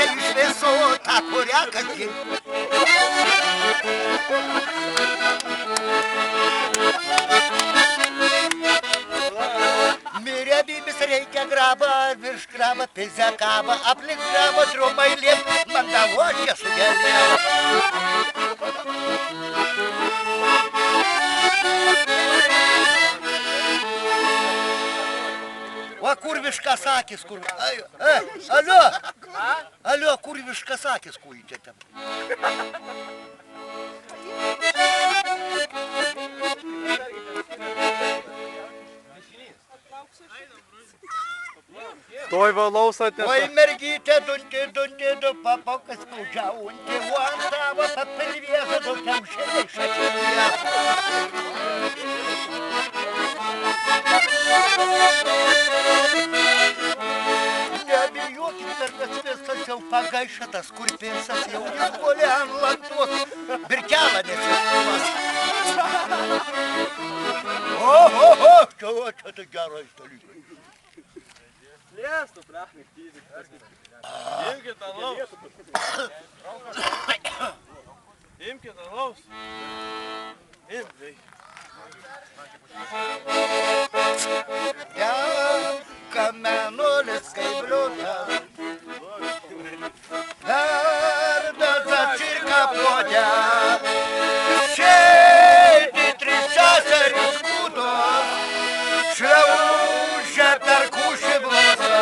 iš visų, tą kurią kasdien. Mirė bibis reikia grabą, virš grabą pizę kabą, aplink grabą drumai liep, mandavožė sugelė. O kur viškas akis, kur... Alio, kur viškas akis, kujčia ten? Toj valaus atneša. Oi, mergytė, dunti, du papokas spaudžiaunti, o ant tavo papilvėzo du kiaušiniai šačyje. Nebijokit, per visas jau pagaišatas, kur pinsas jau neskolė ant lantos, birkelą nesisuos. O, čia tai geras dalykas. Lėstų, prachnik, tydik. Imkit alaus. Imkit alaus. Imkit. Kamenulis kaip bliūdas, verdas atsirka puode, šeidi tris seserys kūdos, šliaužia per kūšį blosą.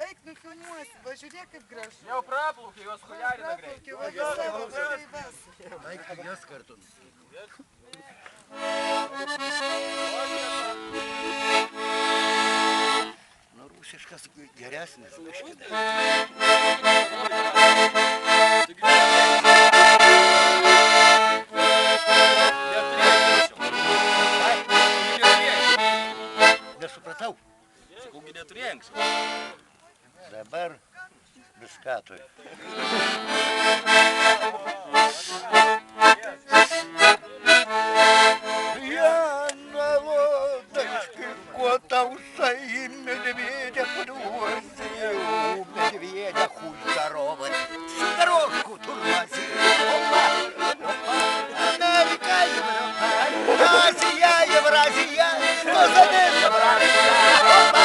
Eik, nufilmuosi, va žiūrėk kaip gražu. Jau praplaukė, jos chujarina greit. Praplaukė, va savo pareivas. Eik, jas kartu. Nu, rusiškas geresnis kažkada. Nesupratau. Sakaugi neturėjai anksčiau. Dabar viskatoj. Jana Lodaškai, kuo tau sai medvedė paduosi, medvedė хуй здоровый, дорожку турмази. Опа, Америка, Европа, Азия, Евразия, что за ним Евразия? Опа!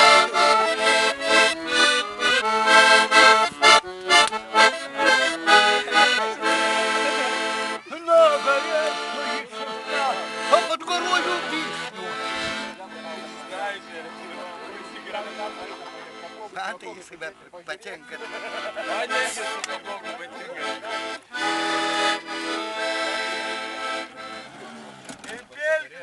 Man tai jisai patinka.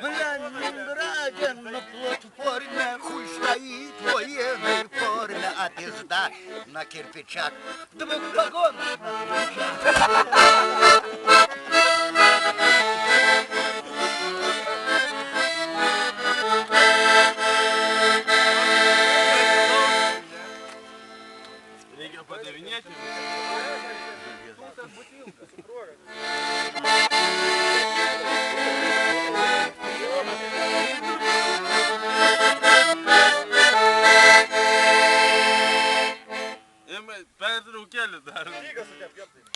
Ленинграде на платформе хуй стоит военной форме, а пизда на кирпичах двух вагонов на плечах.